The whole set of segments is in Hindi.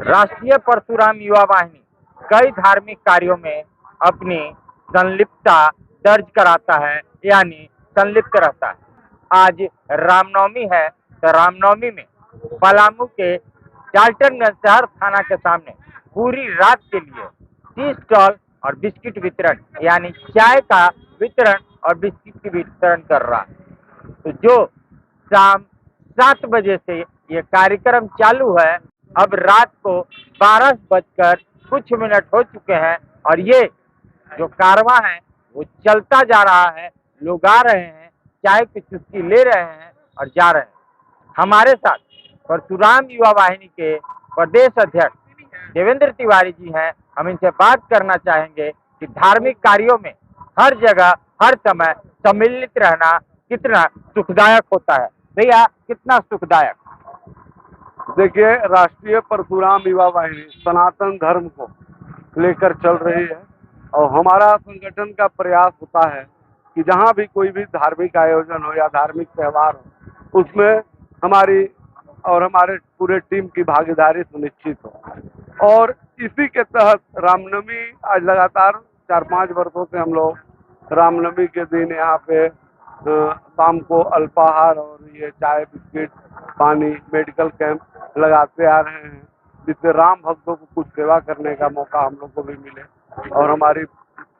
राष्ट्रीय परशुराम युवा वाहिनी कई धार्मिक कार्यों में अपनी संलिप्तता दर्ज कराता है, यानी संलिप्त रहता है। आज रामनवमी है, तो रामनवमी में पलामू के डाल्टनगंज शहर थाना के सामने पूरी रात के लिए टी स्टॉल और बिस्किट वितरण, यानी चाय का वितरण और बिस्किट की वितरण कर रहा है। तो जो शाम 7 बजे से ये कार्यक्रम चालू है, अब रात को 12 बजकर कुछ मिनट हो चुके हैं और ये जो कारवां है वो चलता जा रहा है। लोग आ रहे हैं, चाय की चुस्की ले रहे हैं और जा रहे हैं। हमारे साथ परशुराम युवा वाहिनी के प्रदेश अध्यक्ष देवेंद्र तिवारी जी हैं। हम इनसे बात करना चाहेंगे कि धार्मिक कार्यों में हर जगह हर समय सम्मिलित रहना कितना सुखदायक होता है। भैया, कितना सुखदायक? देखिए, राष्ट्रीय परशुराम युवा वाहिनी सनातन धर्म को लेकर चल रही है और हमारा संगठन का प्रयास होता है कि जहाँ भी कोई भी धार्मिक आयोजन हो या धार्मिक त्यौहार हो, उसमें हमारी और हमारे पूरे टीम की भागीदारी सुनिश्चित हो। और इसी के तहत रामनवमी आज लगातार 4-5 वर्षों से हम लोग रामनवमी के दिन यहाँ पे शाम को अल्पाहार और ये चाय, बिस्किट, पानी, मेडिकल कैंप लगाते आ रहे हैं, जिससे राम भक्तों को कुछ सेवा करने का मौका हम लोग को भी मिले और हमारी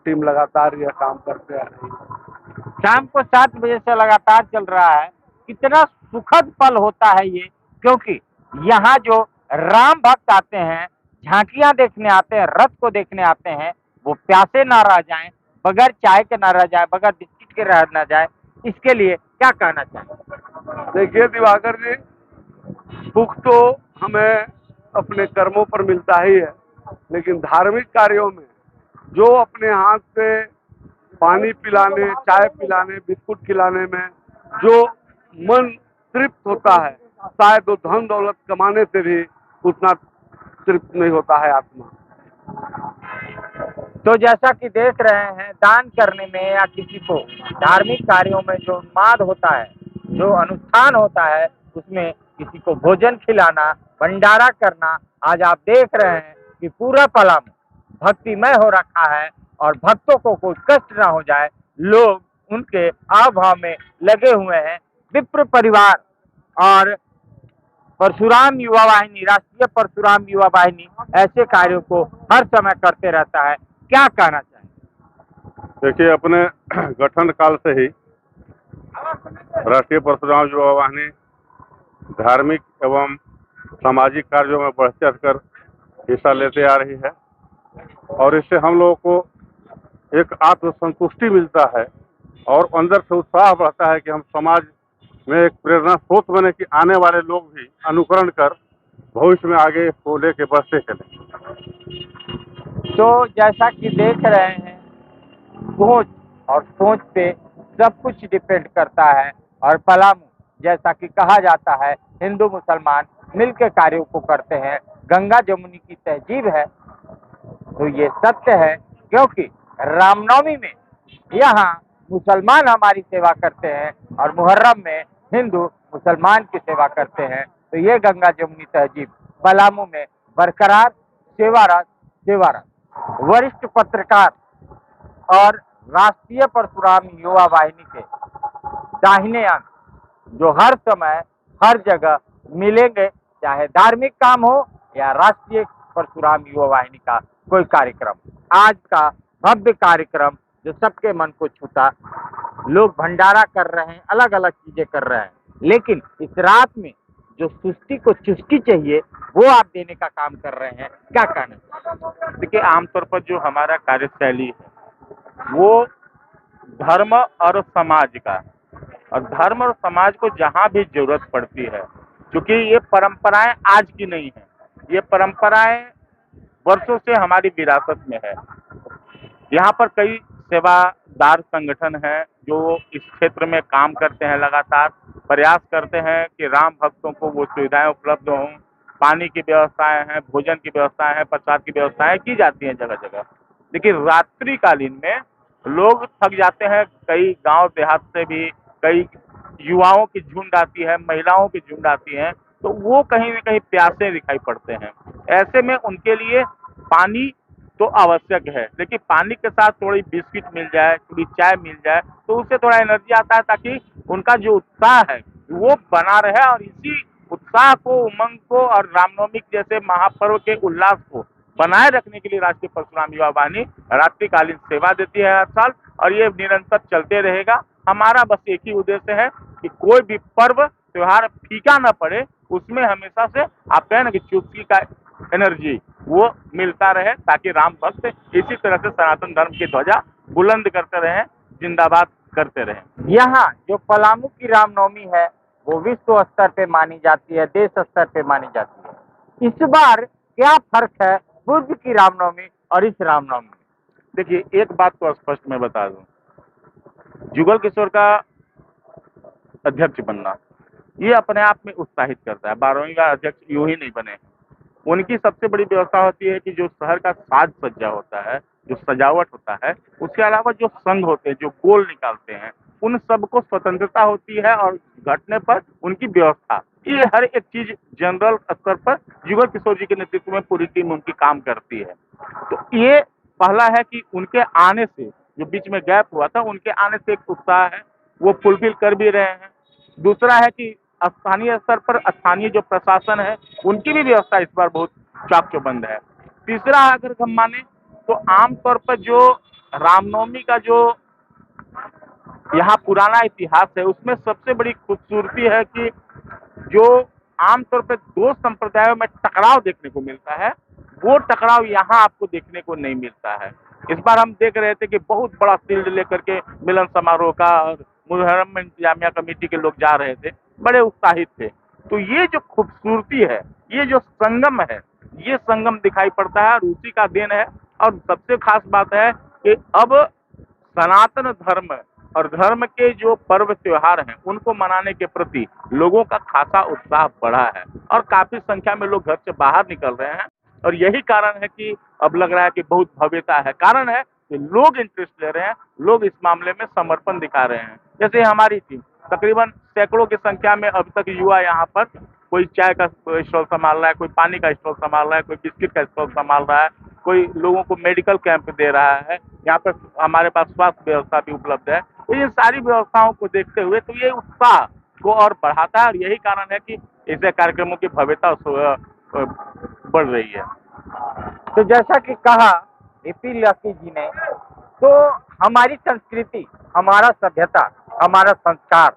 टीम लगातार यह काम करते आ रही है। शाम को 7 बजे से लगातार चल रहा है। कितना सुखद पल होता है ये, क्योंकि यहाँ जो राम भक्त आते हैं, झांकियां देखने आते हैं, रथ को देखने आते हैं, वो प्यासे ना रह जाएं, बगैर चाय के ना रह जाए, बगैर बिस्किट के रह ना जाए। इसके लिए क्या कहना चाहें? देखिए दिवाकर जी, सुख तो हमें अपने कर्मों पर मिलता ही है, लेकिन धार्मिक कार्यों में जो अपने हाथ से पानी पिलाने, चाय पिलाने, बिस्कुट खिलाने में जो मन तृप्त होता है, शायद वो धन दौलत कमाने से भी उतना तृप्त नहीं होता है आत्मा। तो जैसा कि देख रहे हैं, दान करने में या किसी को धार्मिक कार्यों में जो उन्माद होता है, जो अनुष्ठान होता है, उसमें किसी को भोजन खिलाना, भंडारा करना, आज आप देख रहे हैं कि पूरा पलामू भक्तिमय हो रखा है और भक्तों को कोई कष्ट ना हो जाए, लोग उनके आवभाव में लगे हुए हैं। विप्र परिवार और परशुराम युवा वाहिनी, राष्ट्रीय परशुराम युवा वाहिनी ऐसे कार्यों को हर समय करते रहता है। क्या कहना चाहेंगे? देखिए, अपने गठन काल से ही राष्ट्रीय परशुराम युवा वाहिनी धार्मिक एवं सामाजिक कार्यों में बढ़ चढ़ कर हिस्सा लेते आ रही है और इससे हम लोगों को एक आत्मसंतुष्टि मिलता है और अंदर से उत्साह बढ़ता है कि हम समाज में एक प्रेरणा स्रोत बने कि आने वाले लोग भी अनुकरण कर भविष्य में आगे इसको लेके बढ़ते चले। तो जैसा कि देख रहे हैं, सोच और सोच पे सब कुछ डिपेंड करता है और पलामू, जैसा कि कहा जाता है, हिंदू मुसलमान मिलकर कार्यों को करते हैं। गंगा जमुनी की तहजीब है, तो ये सत्य है, क्योंकि रामनवमी में यहाँ मुसलमान हमारी सेवा करते हैं और मुहर्रम में हिंदू मुसलमान की सेवा करते हैं। तो ये गंगा जमुनी तहजीब पलामू में बरकरार, सेवारत सेवारत। वरिष्ठ पत्रकार और राष्ट्रीय परशुराम युवा वाहिनी के दाहिने अंग, जो हर समय हर जगह मिलेंगे, चाहे धार्मिक काम हो या राष्ट्रीय परशुराम युवा वाहिनी का कोई कार्यक्रम। आज का भव्य कार्यक्रम जो सबके मन को छूता, लोग भंडारा कर रहे हैं, अलग अलग चीजें कर रहे हैं, लेकिन इस रात में जो सुस्ती को चुस्की चाहिए वो आप देने का काम कर रहे हैं। क्या कहना चाहिए? देखिए, आमतौर पर जो हमारा कार्यशैली है वो धर्म और समाज का, और धर्म और समाज को जहाँ भी जरूरत पड़ती है, क्योंकि ये परंपराएं आज की नहीं है, ये परंपराएं वर्षों से हमारी विरासत में है। यहाँ पर कई सेवादार संगठन हैं जो इस क्षेत्र में काम करते हैं, लगातार प्रयास करते हैं कि राम भक्तों को वो सुविधाएं उपलब्ध हों। पानी की व्यवस्थाएं हैं, भोजन की व्यवस्थाएं हैं, प्रसाद की व्यवस्थाएं की जाती हैं जगह जगह। लेकिन रात्रिकालीन में लोग थक जाते हैं, कई गांव देहात से भी कई युवाओं की झुंड आती है, महिलाओं की झुंड आती है, तो वो कहीं न कहीं प्यासे दिखाई पड़ते हैं। ऐसे में उनके लिए पानी तो आवश्यक है, लेकिन पानी के साथ थोड़ी बिस्किट मिल जाए, थोड़ी चाय मिल जाए, तो उससे थोड़ा एनर्जी आता है, ताकि उनका जो उत्साह है वो बना रहे। और इसी उत्साह को, उमंग को और रामनवमी जैसे महापर्व के उल्लास को बनाए रखने के लिए राष्ट्रीय परशुराम युवा वाहिनी रात्रिकालीन सेवा देती है हर साल, और ये निरंतर चलते रहेगा। हमारा बस एक ही उद्देश्य है कि कोई भी पर्व त्योहार फीका न पड़े, उसमें हमेशा से आप कहें ना कि चुटकी का एनर्जी वो मिलता रहे, ताकि राम भक्त इसी तरह से सनातन धर्म की ध्वजा बुलंद करते रहें, जिंदाबाद करते रहें। यहाँ जो पलामू की रामनवमी है वो विश्व स्तर पे मानी जाती है, देश स्तर पे मानी जाती है। इस बार क्या फर्क है पूर्व की रामनवमी और इस रामनवमी में? देखिए, एक बात तो स्पष्ट मैं बता दूं, जुगल किशोर का अध्यक्ष बनना ये अपने आप में उत्साहित करता है। 12वीं बार अध्यक्ष यूं ही नहीं बने। उनकी सबसे बड़ी व्यवस्था होती है कि जो शहर का साज सज्जा होता है, जो सजावट होता है, उसके अलावा जो संघ होते हैं, जो गोल निकालते हैं, उन सबको स्वतंत्रता होती है, और घटने पर उनकी व्यवस्था, ये हर एक चीज जनरल स्तर पर जुगल किशोर जी के नेतृत्व में पूरी टीम उनकी काम करती है। तो ये पहला है कि उनके आने से, जो बीच में गैप हुआ था, उनके आने से एक उत्साह है, वो फुलफिल कर भी रहे हैं। दूसरा है कि स्थानीय स्तर पर स्थानीय जो प्रशासन है, उनकी भी व्यवस्था इस बार बहुत चाक चौबंद है। तीसरा अगर हम माने तो आमतौर पर जो रामनवमी का जो यहाँ पुराना इतिहास है, उसमें सबसे बड़ी खूबसूरती है कि जो आमतौर पर दो संप्रदायों में टकराव देखने को मिलता है, वो टकराव यहाँ आपको देखने को नहीं मिलता है। इस बार हम देख रहे थे कि बहुत बड़ा फील्ड लेकर के मिलन समारोह का और मुहर्रम इंतजामिया कमेटी के लोग जा रहे थे, बड़े उत्साहित थे। तो ये जो खूबसूरती है, ये जो संगम है, ये संगम दिखाई पड़ता है, और उसी का देन है। और सबसे खास बात है कि अब सनातन धर्म और धर्म के जो पर्व त्योहार हैं, उनको मनाने के प्रति लोगों का खासा उत्साह बढ़ा है, और काफी संख्या में लोग घर से बाहर निकल रहे हैं। और यही कारण है कि अब लग रहा है कि बहुत भव्यता है। कारण है कि लोग इंटरेस्ट ले रहे हैं, लोग इस मामले में समर्पण दिखा रहे हैं। जैसे हमारी टीम तकरीबन सैकड़ों की संख्या में अब तक युवा यहाँ पर, कोई चाय का स्टॉल संभाल रहा है, कोई पानी का स्टॉल संभाल रहा है, कोई बिस्किट का स्टॉल संभाल रहा है, कोई लोगों को मेडिकल कैंप दे रहा है। यहाँ पर हमारे पास स्वास्थ्य व्यवस्था भी उपलब्ध है। तो ये सारी व्यवस्थाओं को देखते हुए तो ये उत्साह को और बढ़ाता है, और यही कारण है कि ऐसे कार्यक्रमों की भव्यता बढ़ रही है। तो जैसा कि कहा एपी लकी जी ने, तो हमारी संस्कृति, हमारा सभ्यता, हमारा संस्कार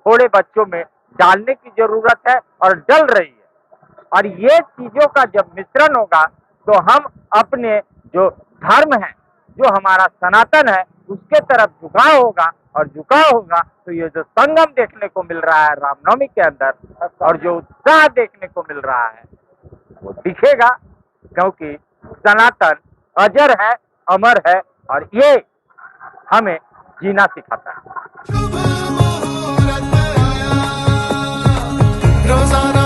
थोड़े बच्चों में डालने की जरूरत है, और डल रही है। और ये चीजों का जब मिश्रण होगा तो हम अपने जो धर्म है, जो हमारा सनातन है, उसके तरफ झुकाव होगा, और झुकाव होगा तो ये जो संगम देखने को मिल रहा है रामनवमी के अंदर, और जो उत्साह देखने को मिल रहा है, वो दिखेगा। क्योंकि सनातन अजर है, अमर है, और ये हमें जीना सिखाता है। रोजाना